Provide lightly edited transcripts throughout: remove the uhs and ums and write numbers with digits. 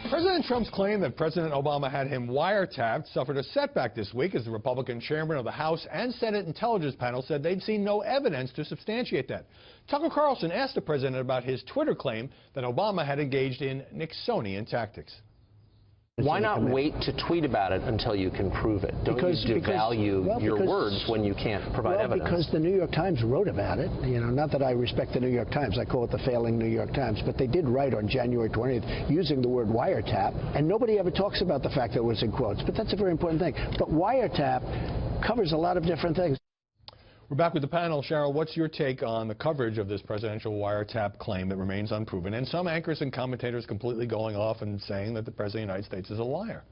President Trump's claim that President Obama had him wiretapped suffered a setback this week as the Republican chairman of the House and Senate Intelligence Panel said they'd seen no evidence to substantiate that. Tucker Carlson asked the president about his Twitter claim that Obama had engaged in Nixonian tactics. Why not wait to tweet about it until you can prove it? Don't you devalue your words when you can't provide evidence? Because the New York Times wrote about it. You know, not that I respect the New York Times. I call it the failing New York Times. But they did write on January 20th using the word wiretap. And nobody ever talks about the fact that it was in quotes. But that's a very important thing. But wiretap covers a lot of different things. We're back with the panel. Cheryl, what's your take on the coverage of this presidential wiretap claim that remains unproven, and some anchors and commentators completely going off and saying that the President of the United States is a liar?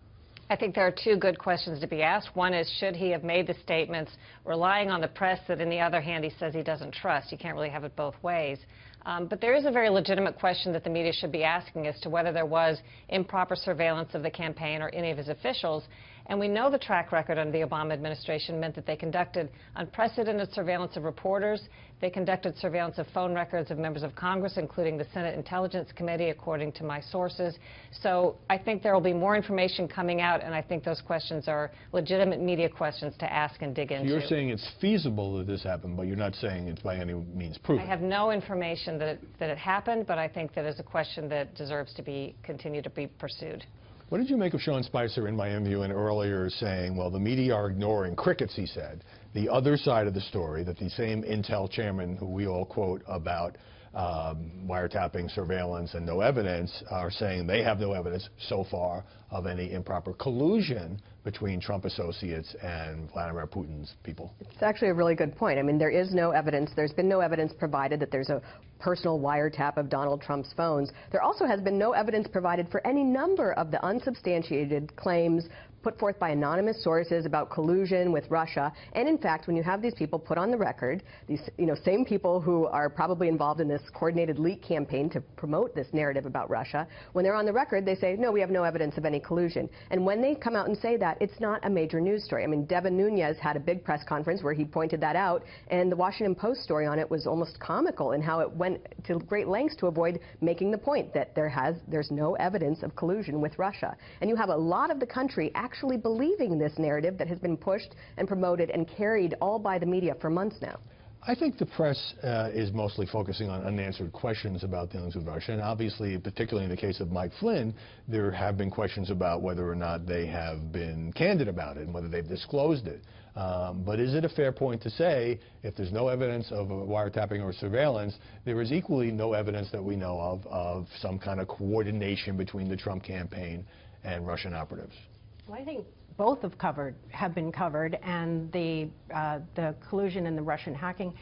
I think there are two good questions to be asked. One is, should he have made the statements relying on the press that, on the other hand, he says he doesn't trust? You can't really have it both ways. But there is a very legitimate question that the media should be asking as to whether there was improper surveillance of the campaign or any of his officials. And we know the track record under the Obama administration meant that they conducted unprecedented surveillance of reporters. They conducted surveillance of phone records of members of Congress, including the Senate Intelligence Committee, according to my sources. So I think there will be more information coming out, and I think those questions are legitimate media questions to ask and dig into. So you're saying it's feasible that this happened, but you're not saying it's by any means proven. I have no information that it happened, but I think that is a question that deserves to continue to be pursued. What did you make of Sean Spicer in Miami and earlier saying, well, the media are ignoring crickets, he said, the other side of the story, that the same Intel chairman who we all quote about wiretapping, surveillance, and no evidence are saying they have no evidence so far of any improper collusion between Trump associates and Vladimir Putin's people? It's actually a really good point. I mean, there is no evidence. There's been no evidence provided that there's a personal wiretap of Donald Trump's phones. There also has been no evidence provided for any number of the unsubstantiated claims put forth by anonymous sources about collusion with Russia. And in fact, when you have these people put on the record, these same people who are probably involved in this coordinated leak campaign to promote this narrative about Russia, when they're on the record, they say, no, we have no evidence of any collusion. And when they come out and say that, it's not a major news story. I mean, Devin Nunes had a big press conference where he pointed that out, and the Washington Post story on it was almost comical in how it went to great lengths to avoid making the point that there's no evidence of collusion with Russia. And you have a lot of the country actually believing this narrative that has been pushed and promoted and carried all by the media for months now. I think the press is mostly focusing on unanswered questions about dealings with Russia, and obviously, particularly in the case of Mike Flynn, there have been questions about whether or not they have been candid about it and whether they've disclosed it. But is it a fair point to say, if there's no evidence of wiretapping or surveillance, there is equally no evidence that we know of some kind of coordination between the Trump campaign and Russian operatives? Well, I think both have been covered, and the collusion and the Russian hacking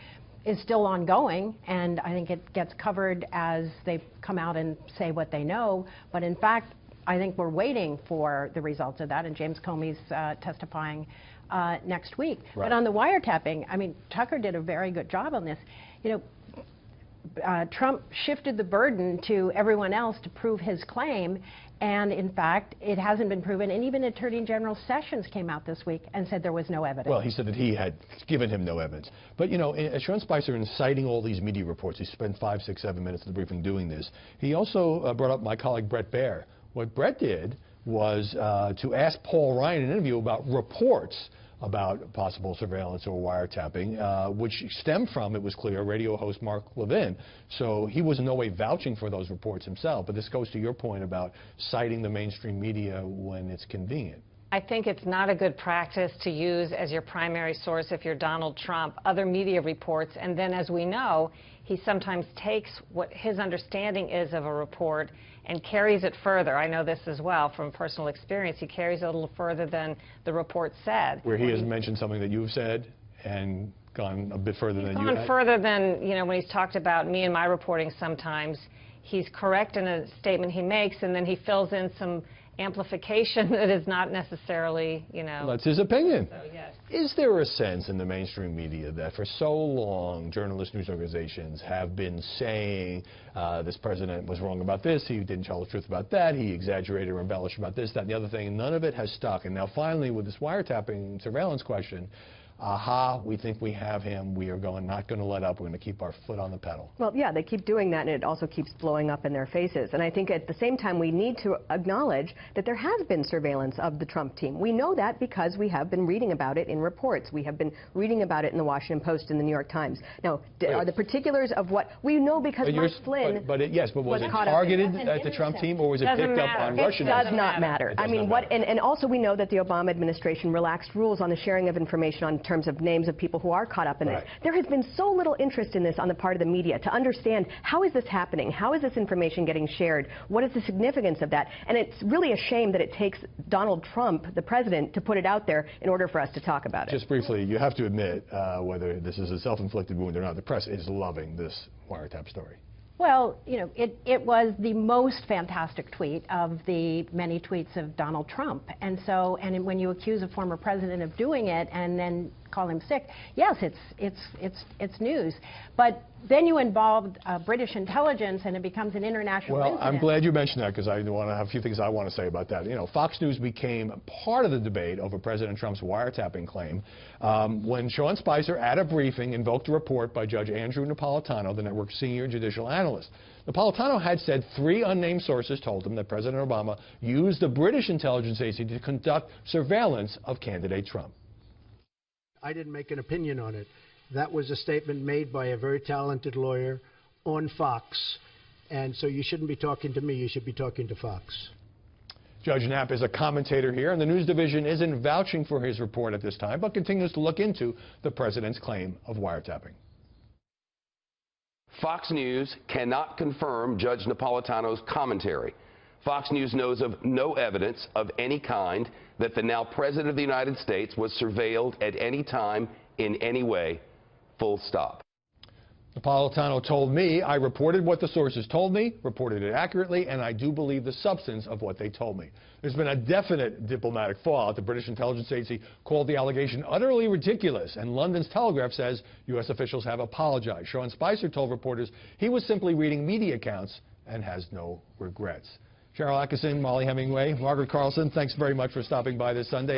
is still ongoing, and I think it gets covered as they come out and say what they know. But in fact, I think we're waiting for the results of that, and James Comey's testifying next week. Right. But on the wiretapping, I mean, Tucker did a very good job on this. You know, Trump shifted the burden to everyone else to prove his claim, and in fact, it hasn't been proven. And even Attorney General Sessions came out this week and said there was no evidence. Well, he said that he had given him no evidence. But, you know, Sean Spicer, in citing all these media reports, he spent 5, 6, 7 minutes of the briefing doing this. He also brought up my colleague Brett Baer. What Brett did was to ask Paul Ryan in an interview about reports about possible surveillance or wiretapping, which stemmed from, it was clear, radio host Mark Levin. So he was in no way vouching for those reports himself. But this goes to your point about citing the mainstream media when it's convenient. I think it's not a good practice to use as your primary source, if you're Donald Trump, other media reports. And then, as we know, he sometimes takes what his understanding is of a report and carries it further. I know this as well from personal experience. He carries it a little further than the report said. Where he has mentioned something that you've said and gone a bit further than you had? Gone further than, you know, when he's talked about me and my reporting sometimes. He's correct in a statement he makes, and then he fills in some amplification that is not necessarily, you know. That's his opinion. So, yes. Is there a sense in the mainstream media that for so long journalists, news organizations have been saying this president was wrong about this, he didn't tell the truth about that, he exaggerated or embellished about this, that, and the other thing, and none of it has stuck. And now finally with this wiretapping surveillance question, aha, we think we have him, we are not going to let up, we're going to keep our foot on the pedal. Well, yeah, they keep doing that, and it also keeps blowing up in their faces. And I think at the same time, we need to acknowledge that there has been surveillance of the Trump team. We know that because we have been reading about it in reports. We have been reading about it in the Washington Post and the New York Times. Now, are the particulars of what we know because Mike Flynn but was it targeted at the Trump team, or was it picked up on Russian? It does not matter. I mean, and also we know that the Obama administration relaxed rules on the sharing of information on terms of names of people who are caught up in this. There has been so little interest in this on the part of the media to understand how is this happening, how is this information getting shared, what is the significance of that, and it's really a shame that it takes Donald Trump, the president, to put it out there in order for us to talk about it. Just briefly, you have to admit, whether this is a self-inflicted wound or not, the press is loving this wiretap story. Well, you know, it was the most fantastic tweet of the many tweets of Donald Trump. And so, and when you accuse a former president of doing it and then call him sick, yes, it's news. But then you involved British intelligence and it becomes an international incident. I'm glad you mentioned that because I want to have a few things I want to say about that. You know, Fox News became part of the debate over President Trump's wiretapping claim when Sean Spicer, at a briefing, invoked a report by Judge Andrew Napolitano, the network's senior judicial analyst. Napolitano had said 3 unnamed sources told him that President Obama used the British intelligence agency to conduct surveillance of candidate Trump. I didn't make an opinion on it. That was a statement made by a very talented lawyer on Fox. And so you shouldn't be talking to me. You should be talking to Fox. Judge Knapp is a commentator here, and the news division isn't vouching for his report at this time, but continues to look into the president's claim of wiretapping. Fox News cannot confirm Judge Napolitano's commentary. Fox News knows of no evidence of any kind that the now President of the United States was surveilled at any time in any way, full stop. Napolitano told me, I reported what the sources told me, reported it accurately, and I do believe the substance of what they told me. There's been a definite diplomatic fallout. The British intelligence agency called the allegation utterly ridiculous, and London's Telegraph says U.S. officials have apologized. Sean Spicer told reporters he was simply reading media accounts and has no regrets. Cheryl Atkinson, Molly Hemingway, Margaret Carlson, thanks very much for stopping by this Sunday.